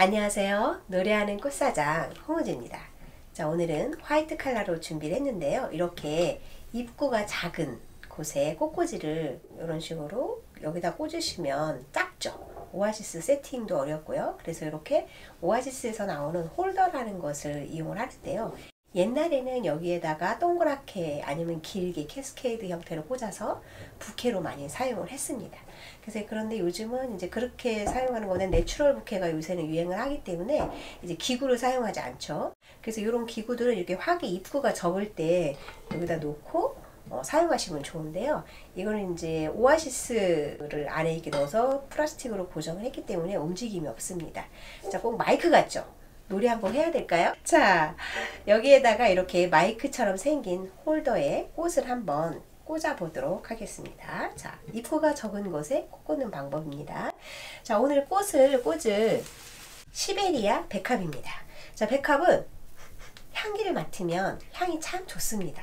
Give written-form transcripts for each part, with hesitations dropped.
안녕하세요. 노래하는 꽃사장 홍우주입니다. 자, 오늘은 화이트 컬러로 준비를 했는데요. 이렇게 입구가 작은 곳에 꽃꽂이를 이런 식으로 여기다 꽂으시면 작죠. 오아시스 세팅도 어렵고요. 그래서 이렇게 오아시스에서 나오는 홀더라는 것을 이용을 하는데요. 옛날에는 여기에다가 동그랗게 아니면 길게 캐스케이드 형태로 꽂아서 부케로 많이 사용을 했습니다. 그래서 그런데 요즘은 이제 그렇게 사용하는 거는 내추럴 부케가 요새는 유행을 하기 때문에 이제 기구를 사용하지 않죠. 그래서 이런 기구들은 이렇게 화기 입구가 접을 때 여기다 놓고 사용하시면 좋은데요. 이거는 이제 오아시스를 안에 이렇게 넣어서 플라스틱으로 고정을 했기 때문에 움직임이 없습니다. 자, 꼭 마이크 같죠? 노래 한번 해야 될까요? 자, 여기에다가 이렇게 마이크처럼 생긴 홀더에 꽃을 한번 꽂아 보도록 하겠습니다. 자, 입구가 적은 곳에 꽃 꽂는 방법입니다. 자, 오늘 꽃을 꽂을 시베리아 백합입니다. 자, 백합은 향기를 맡으면 향이 참 좋습니다.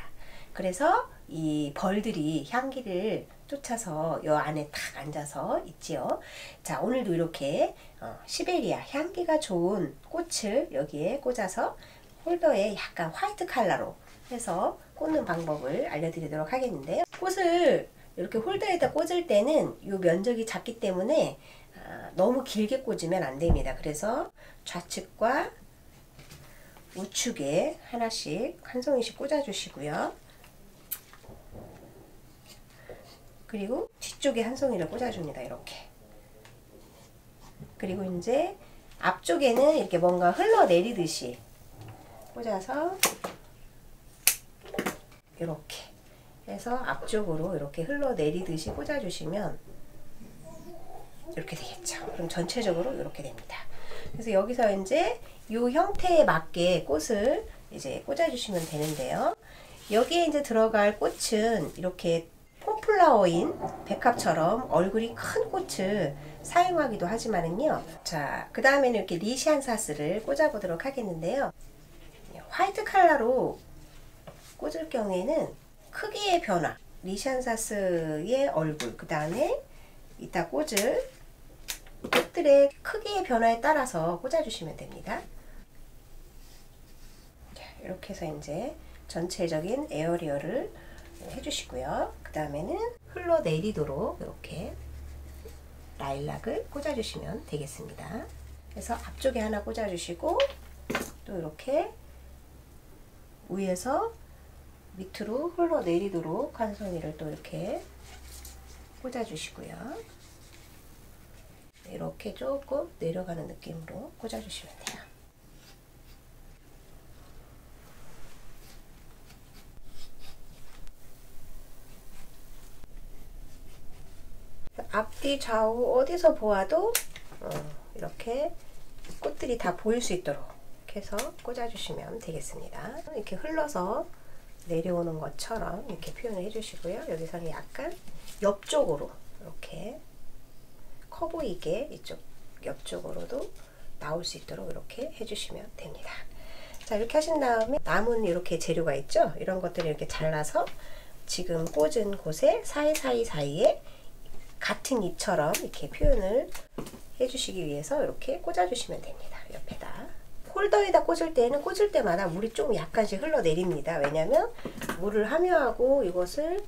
그래서 이 벌들이 향기를 쫓아서 요 안에 탁 앉아서 있지요. 자, 오늘도 이렇게 시베리아 향기가 좋은 꽃을 여기에 꽂아서 홀더에 약간 화이트 컬러로 해서 꽂는 방법을 알려드리도록 하겠는데요. 꽃을 이렇게 홀더에다 꽂을 때는 이 면적이 작기 때문에 너무 길게 꽂으면 안 됩니다. 그래서 좌측과 우측에 하나씩 한 송이씩 꽂아 주시고요. 그리고 뒤쪽에 한 송이를 꽂아줍니다. 이렇게. 그리고 이제 앞쪽에는 이렇게 뭔가 흘러내리듯이 꽂아서 이렇게 해서 앞쪽으로 이렇게 흘러내리듯이 꽂아주시면 이렇게 되겠죠. 그럼 전체적으로 이렇게 됩니다. 그래서 여기서 이제 이 형태에 맞게 꽃을 이제 꽂아주시면 되는데요. 여기에 이제 들어갈 꽃은 이렇게 폼플라워인 백합처럼 얼굴이 큰 꽃을 사용하기도 하지만은요. 자, 그 다음에는 이렇게 리시안사스를 꽂아 보도록 하겠는데요. 화이트 컬러로 꽂을 경우에는 크기의 변화, 리시안사스의 얼굴, 그 다음에 이따 꽂을 꽃들의 크기의 변화에 따라서 꽂아주시면 됩니다. 자, 이렇게 해서 이제 전체적인 에어리어를 해주시고요. 그 다음에는 흘러내리도록 이렇게 라일락을 꽂아주시면 되겠습니다. 그래서 앞쪽에 하나 꽂아주시고 또 이렇게 위에서 밑으로 흘러내리도록 한 송이를 또 이렇게 꽂아주시고요. 이렇게 조금 내려가는 느낌으로 꽂아주시면 돼요. 앞뒤 좌우 어디서 보아도 이렇게 꽃들이 다 보일 수 있도록 해서 꽂아주시면 되겠습니다. 이렇게 흘러서 내려오는 것처럼 이렇게 표현을 해주시고요. 여기서는 약간 옆쪽으로 이렇게 커 보이게 이쪽 옆쪽으로도 나올 수 있도록 이렇게 해주시면 됩니다. 자, 이렇게 하신 다음에 남은 이렇게 재료가 있죠. 이런 것들을 이렇게 잘라서 지금 꽂은 곳에 사이에 같은 잎처럼 이렇게 표현을 해주시기 위해서 이렇게 꽂아주시면 됩니다. 옆에다. 홀더에다 꽂을 때는 꽂을 때마다 물이 좀 약간씩 흘러내립니다. 왜냐면 물을 함유하고 이것을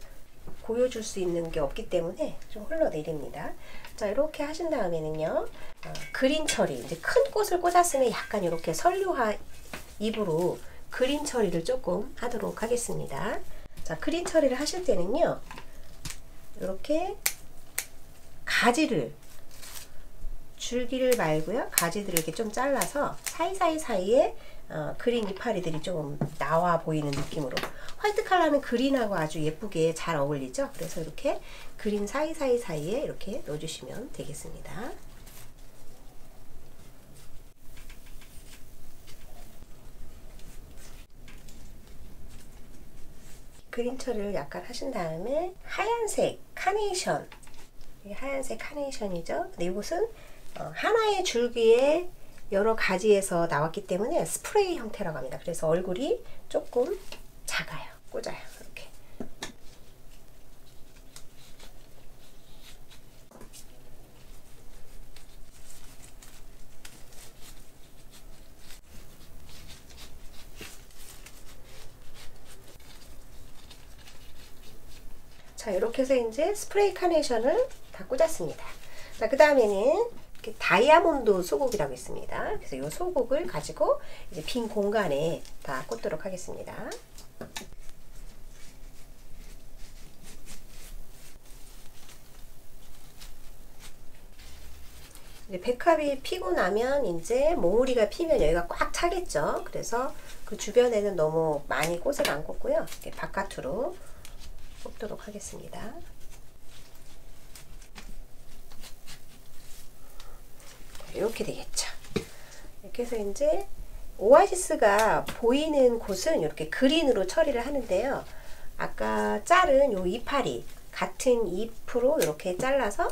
고여줄 수 있는 게 없기 때문에 좀 흘러내립니다. 자, 이렇게 하신 다음에는요, 그린 처리, 이제 큰 꽃을 꽂았으면 약간 이렇게 설류화 잎으로 그린 처리를 조금 하도록 하겠습니다. 자, 그린 처리를 하실 때는요, 이렇게 가지를 줄기를 말고요, 가지들을 이렇게 좀 잘라서 사이에 그린 이파리들이 좀 나와 보이는 느낌으로. 화이트 컬러는 그린하고 아주 예쁘게 잘 어울리죠. 그래서 이렇게 그린 사이에 이렇게 넣어주시면 되겠습니다. 그린 처리를 약간 하신 다음에 하얀색 카네이션, 하얀색 카네이션이죠. 근데 이것은 하나의 줄기에 여러 가지에서 나왔기 때문에 스프레이 형태라고 합니다. 그래서 얼굴이 조금 작아요. 꽂아요. 이렇게. 자, 이렇게 해서 이제 스프레이 카네이션을 다 꽂았습니다. 자, 그 다음에는 다이아몬드 소국이라고 있습니다. 그래서 이 소국을 가지고 이제 빈 공간에 다 꽂도록 하겠습니다. 이제 백합이 피고 나면 이제 몽우리가 피면 여기가 꽉 차겠죠. 그래서 그 주변에는 너무 많이 꽃을 안 꽂고요. 이렇게 바깥으로 꽂도록 하겠습니다. 이렇게 되겠죠. 이렇게 해서 이제 오아시스가 보이는 곳은 이렇게 그린으로 처리를 하는데요. 아까 자른 요 이파리 같은 잎으로 이렇게 잘라서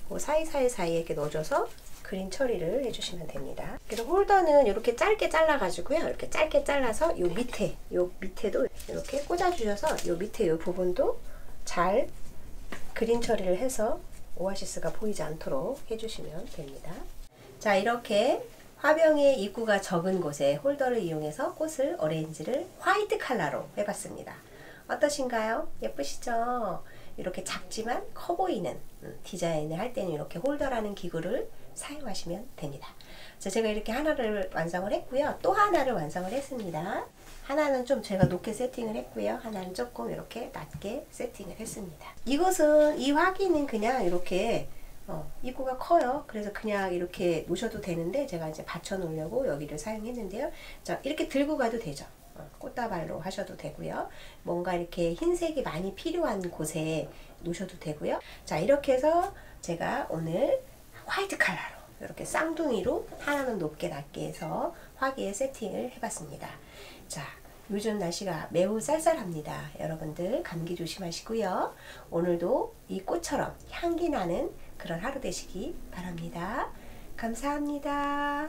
그 사이사이에 이렇게 넣어줘서 그린 처리를 해주시면 됩니다. 그래서 홀더는 이렇게 짧게 잘라 가지고요. 이렇게 짧게 잘라서 요 밑에도 이렇게 꽂아 주셔서 요 밑에 요 부분도 잘 그린 처리를 해서 오아시스가 보이지 않도록 해주시면 됩니다. 자, 이렇게 화병의 입구가 적은 곳에 홀더를 이용해서 꽃을 오렌지를 화이트 컬러로 해봤습니다. 어떠신가요? 예쁘시죠? 이렇게 작지만 커 보이는 디자인을 할 때는 이렇게 홀더라는 기구를 사용하시면 됩니다. 자, 제가 이렇게 하나를 완성을 했고요. 또 하나를 완성을 했습니다. 하나는 좀 제가 높게 세팅을 했고요. 하나는 조금 이렇게 낮게 세팅을 했습니다. 이것은 이 화기는 그냥 이렇게 입구가 커요. 그래서 그냥 이렇게 놓으셔도 되는데 제가 이제 받쳐 놓으려고 여기를 사용했는데요. 자, 이렇게 들고 가도 되죠. 꽃다발로 하셔도 되고요. 뭔가 이렇게 흰색이 많이 필요한 곳에 놓으셔도 되고요. 자, 이렇게 해서 제가 오늘 화이트 컬러로 이렇게 쌍둥이로 하나는 높게 낮게 해서 화기에 세팅을 해봤습니다. 자, 요즘 날씨가 매우 쌀쌀합니다. 여러분들 감기 조심하시고요. 오늘도 이 꽃처럼 향기 나는 그런 하루 되시기 바랍니다. 감사합니다.